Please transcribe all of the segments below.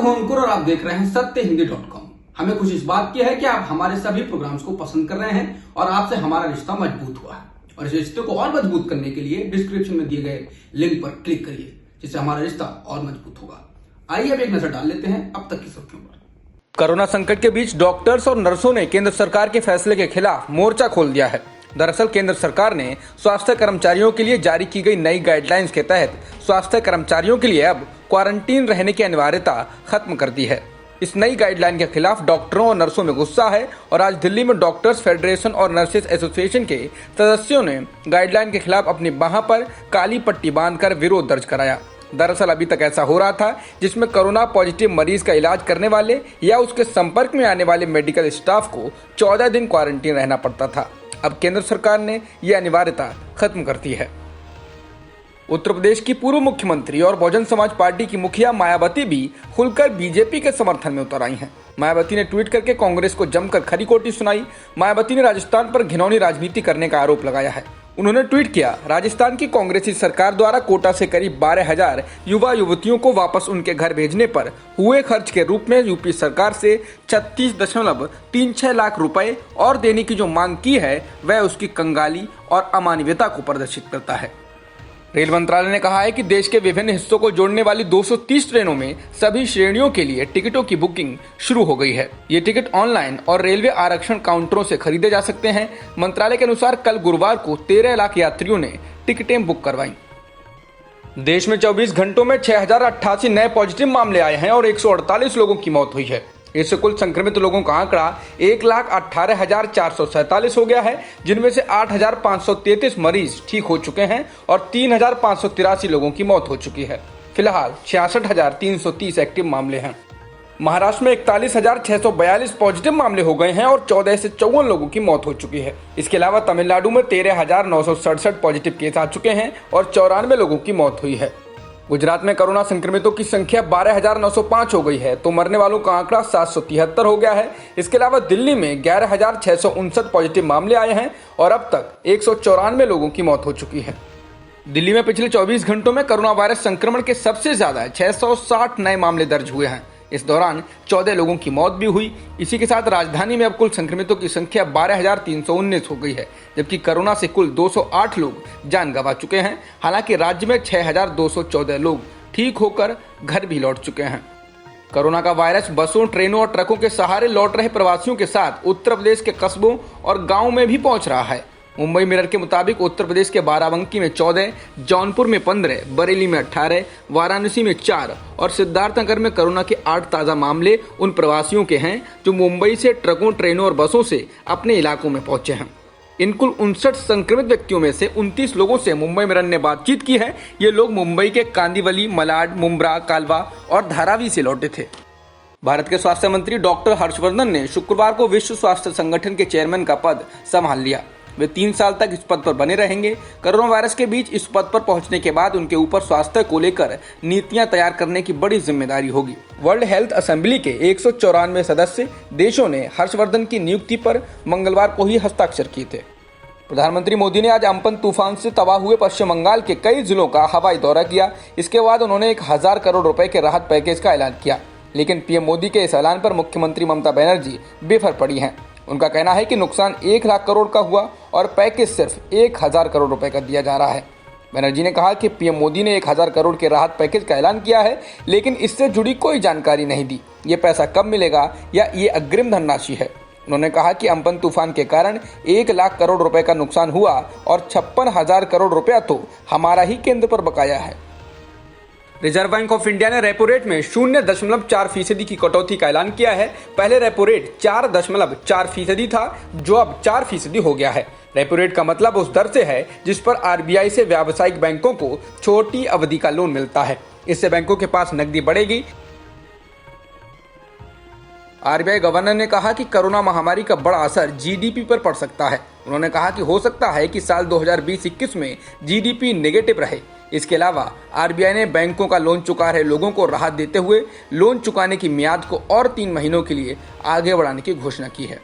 हूं अंकुर और आप देख रहे हैं सत्यहिंदी.com। हमें खुशी इस बात की है कि आप हमारे सभी प्रोग्राम्स को पसंद कर रहे हैं और आपसे हमारा रिश्ता मजबूत हुआ है। और इस रिश्ते को और मजबूत करने के लिए डिस्क्रिप्शन में दिए गए लिंक पर क्लिक करिए, जिससे हमारा रिश्ता और मजबूत होगा। आइए अब एक नजर डाल लेते हैं अब तक की सुर्खियों पर। कोरोना संकट के बीच डॉक्टर्स और नर्सों ने केंद्र सरकार के फैसले के खिलाफ मोर्चा खोल दिया है। दरअसल केंद्र सरकार ने स्वास्थ्य कर्मचारियों के लिए जारी की गई नई गाइडलाइंस के तहत स्वास्थ्य कर्मचारियों के लिए अब क्वारंटीन रहने की अनिवार्यता खत्म कर दी है। इस नई गाइडलाइन के खिलाफ डॉक्टरों और नर्सों में गुस्सा है और आज दिल्ली में डॉक्टर्स फेडरेशन और नर्सेज एसोसिएशन के सदस्यों ने गाइडलाइन के खिलाफ अपनी बाह पर काली पट्टी बांधकर विरोध दर्ज कराया। दरअसल अभी तक ऐसा हो रहा था जिसमें कोरोना पॉजिटिव मरीज का इलाज करने वाले या उसके संपर्क में आने वाले मेडिकल स्टाफ को 14 दिन क्वारंटीन रहना पड़ता था। अब केंद्र सरकार ने यह अनिवार्यता खत्म कर दी है। उत्तर प्रदेश की पूर्व मुख्यमंत्री और बहुजन समाज पार्टी की मुखिया मायावती भी खुलकर बीजेपी के समर्थन में उतर आई हैं। मायावती ने ट्वीट करके कांग्रेस को जमकर खरी खोटी सुनाई। मायावती ने राजस्थान पर घिनौनी राजनीति करने का आरोप लगाया है। उन्होंने ट्वीट किया, राजस्थान की कांग्रेसी सरकार द्वारा कोटा से करीब 12,000 युवा युवतियों को वापस उनके घर भेजने पर हुए खर्च के रूप में यूपी सरकार से 36.36 लाख रुपए और देने की जो मांग की है वह उसकी कंगाली और अमानवीयता को प्रदर्शित करता है। रेल मंत्रालय ने कहा है कि देश के विभिन्न हिस्सों को जोड़ने वाली 230 ट्रेनों में सभी श्रेणियों के लिए टिकटों की बुकिंग शुरू हो गई है। ये टिकट ऑनलाइन और रेलवे आरक्षण काउंटरों से खरीदे जा सकते हैं। मंत्रालय के अनुसार कल गुरुवार को 13 लाख यात्रियों ने टिकटें बुक करवाई। देश में 24 घंटों में 6,088 नए पॉजिटिव मामले आए हैं और 148 लोगों की मौत हुई है। इससे कुल संक्रमित लोगों का आंकड़ा 1,18,447 हो गया है, जिनमें से 8,533 मरीज ठीक हो चुके हैं और 3,583 लोगों की मौत हो चुकी है। फिलहाल 66,330 एक्टिव मामले हैं। महाराष्ट्र में 41,642 पॉजिटिव मामले हो गए हैं और 14 से 54 लोगों की मौत हो चुकी है। इसके अलावा तमिलनाडु में 13,967 पॉजिटिव केस आ चुके हैं और 94 लोगों की मौत हुई है। गुजरात में कोरोना संक्रमितों की संख्या 12,905 हो गई है तो मरने वालों का आंकड़ा 773 हो गया है। इसके अलावा दिल्ली में 11,659 पॉजिटिव मामले आए हैं और अब तक 194 लोगों की मौत हो चुकी है। दिल्ली में पिछले 24 घंटों में कोरोना वायरस संक्रमण के सबसे ज्यादा 660 नए मामले दर्ज हुए हैं। इस दौरान 14 लोगों की मौत भी हुई। इसी के साथ राजधानी में अब कुल संक्रमितों की संख्या 12,319 हो गई है, जबकि कोरोना से कुल 208 लोग जान गंवा चुके हैं। हालांकि राज्य में 6,214 लोग ठीक होकर घर भी लौट चुके हैं। कोरोना का वायरस बसों, ट्रेनों और ट्रकों के सहारे लौट रहे प्रवासियों के साथ उत्तर प्रदेश के कस्बों और गाँव में भी पहुंच रहा है। मुंबई मिरर के मुताबिक उत्तर प्रदेश के बाराबंकी में 14, जौनपुर में 15, बरेली में 18, वाराणसी में 4 और सिद्धार्थनगर में कोरोना के 8 ताज़ा मामले उन प्रवासियों के हैं जो मुंबई से ट्रकों, ट्रेनों और बसों से अपने इलाकों में पहुंचे हैं। इन कुल 59 संक्रमित व्यक्तियों में से 29 लोगों से मुंबई मिरर ने बातचीत की है। ये लोग मुंबई के कांदिवली, मलाड, मुंब्रा, कालवा और धारावी से लौटे थे। भारत के स्वास्थ्य मंत्री डॉक्टर हर्षवर्धन ने शुक्रवार को विश्व स्वास्थ्य संगठन के चेयरमैन का पद संभाल लिया। वे 3 साल तक इस पद पर बने रहेंगे। कोरोना वायरस के बीच इस पद पर पहुंचने के बाद उनके ऊपर स्वास्थ्य को लेकर नीतियां तैयार करने की बड़ी जिम्मेदारी होगी। वर्ल्ड हेल्थ असेंबली के 194 सदस्य देशों ने हर्षवर्धन की नियुक्ति पर मंगलवार को ही हस्ताक्षर किए थे। प्रधानमंत्री मोदी ने आज अम्पन तूफान से तबाह हुए पश्चिम बंगाल के कई जिलों का हवाई दौरा किया। इसके बाद उन्होंने 1,000 करोड़ रुपए के राहत पैकेज का ऐलान किया, लेकिन पीएम मोदी के इस ऐलान पर मुख्यमंत्री ममता बनर्जी बेफर पड़ी हैं। उनका कहना है कि नुकसान 1 लाख करोड़ का हुआ और पैकेज सिर्फ 1,000 करोड़ रुपए का दिया जा रहा है। बनर्जी ने कहा कि पीएम मोदी ने 1,000 करोड़ के राहत पैकेज का ऐलान किया है, लेकिन इससे जुड़ी कोई जानकारी नहीं दी। ये पैसा कब मिलेगा या ये अग्रिम धनराशि है। उन्होंने कहा कि अम्पन तूफान के कारण 1 लाख करोड़ रुपए का नुकसान हुआ और 56,000 करोड़ रुपया तो हमारा ही केंद्र पर बकाया है। रिजर्व बैंक ऑफ इंडिया ने रेपो रेट में 0.4% की कटौती का ऐलान किया है। पहले रेपो रेट 4.4% था, जो अब 4% हो गया है। रेपो रेट का मतलब उस दर से है जिस पर आरबीआई से व्यावसायिक बैंकों को छोटी अवधि का लोन मिलता है। इससे बैंकों के पास नकदी बढ़ेगी। आरबीआई गवर्नर ने कहा कि कोरोना महामारी का बड़ा असर जीडीपी पर पड़ सकता है। उन्होंने कहा कि हो सकता है कि साल 2020-21 में जीडीपी नेगेटिव रहे। इसके अलावा आरबीआई ने बैंकों का लोन चुका रहे लोगों को राहत देते हुए लोन चुकाने की मियाद को और 3 महीनों के लिए आगे बढ़ाने की घोषणा की है।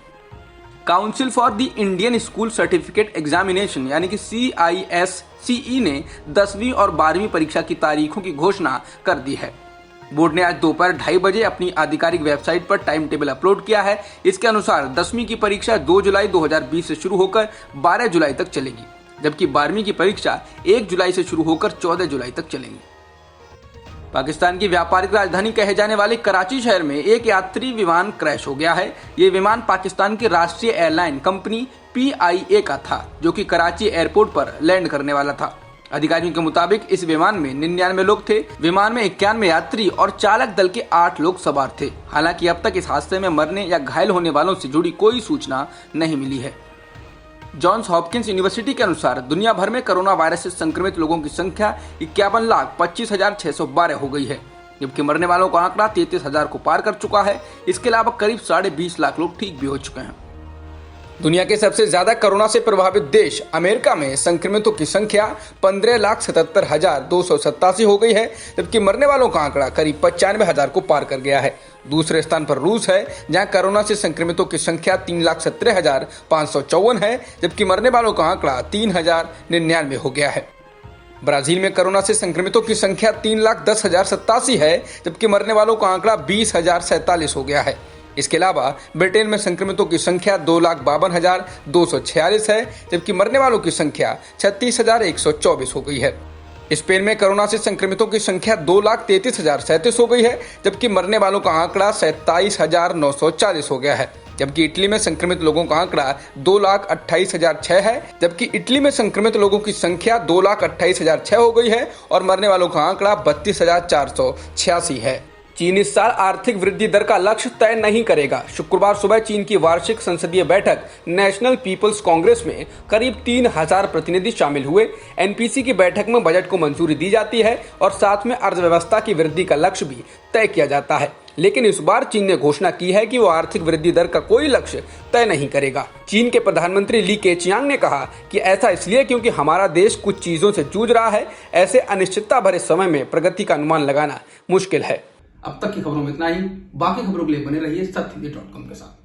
Council for the Indian school certificate examination यानी कि CISCE ने 10वीं और 12वीं परीक्षा की तारीखों की घोषणा कर दी है। बोर्ड ने आज दोपहर 2:30 बजे अपनी आधिकारिक वेबसाइट पर टाइम टेबल अपलोड किया है। इसके अनुसार 10वीं की परीक्षा 2 जुलाई 2020 से शुरू होकर 12 जुलाई तक चलेगी, जबकि 12वीं की परीक्षा 1 जुलाई से शुरू होकर 14 जुलाई तक चलेगी। पाकिस्तान की व्यापारिक राजधानी कहे जाने वाले कराची शहर में एक यात्री विमान क्रैश हो गया है। ये विमान पाकिस्तान की राष्ट्रीय एयरलाइन कंपनी PIA का था, जो कि कराची एयरपोर्ट पर लैंड करने वाला था। अधिकारियों के मुताबिक इस विमान में 99 लोग थे। विमान में 91 यात्री और चालक दल के 8 लोग सवार थे। हालांकि अब तक इस हादसे में मरने या घायल होने वालों से जुड़ी कोई सूचना नहीं मिली है। जॉन्स हॉपकिंस यूनिवर्सिटी के अनुसार दुनिया भर में कोरोना वायरस से संक्रमित लोगों की संख्या 51,25,612 हो गई है, जबकि मरने वालों का आंकड़ा 33,000 को पार कर चुका है। इसके अलावा करीब 20.5 लाख लोग ठीक भी हो चुके हैं। दुनिया के सबसे ज्यादा कोरोना से प्रभावित देश अमेरिका में संक्रमितों की संख्या 15,77,287 हो गई है, जबकि मरने वालों का आंकड़ा करीब 95,000 को पार कर गया है। दूसरे स्थान पर रूस है, जहां कोरोना से संक्रमितों की संख्या 3,17,554 है, जबकि मरने वालों का आंकड़ा 3,099 हो गया है। ब्राजील में कोरोना से संक्रमितों की संख्या 3,10,087 है, जबकि मरने वालों का आंकड़ा 20,047 हो गया है। इसके अलावा ब्रिटेन में संक्रमितों की संख्या 2,52,246 है, जबकि मरने वालों की संख्या 36,124 हो गई है। स्पेन में कोरोना से संक्रमितों की संख्या 2,33,037 हो गई है, जबकि मरने वालों का आंकड़ा 27,940 हो गया है। जबकि इटली में संक्रमित लोगों का आंकड़ा 2,28,006 है, जबकि इटली में संक्रमित लोगों की संख्या 2,28,006 हो गई है और मरने वालों का आंकड़ा 32,486 है। चीन इस साल आर्थिक वृद्धि दर का लक्ष्य तय नहीं करेगा। शुक्रवार सुबह चीन की वार्षिक संसदीय बैठक नेशनल पीपल्स कांग्रेस में करीब 3,000 प्रतिनिधि शामिल हुए। NPC की बैठक में बजट को मंजूरी दी जाती है और साथ में अर्थव्यवस्था की वृद्धि का लक्ष्य भी तय किया जाता है। लेकिन इस बार चीन ने घोषणा की है कि वो आर्थिक वृद्धि दर का कोई लक्ष्य तय नहीं करेगा। चीन के प्रधानमंत्री ली केचियांग ने कहा कि ऐसा इसलिए क्योंकि हमारा देश कुछ चीजों से जूझ रहा है। ऐसे अनिश्चितता भरे समय में प्रगति का अनुमान लगाना मुश्किल है। अब तक की खबरों में इतना ही। बाकी खबरों के लिए बने रहिए सत्य हिंदी.com के साथ।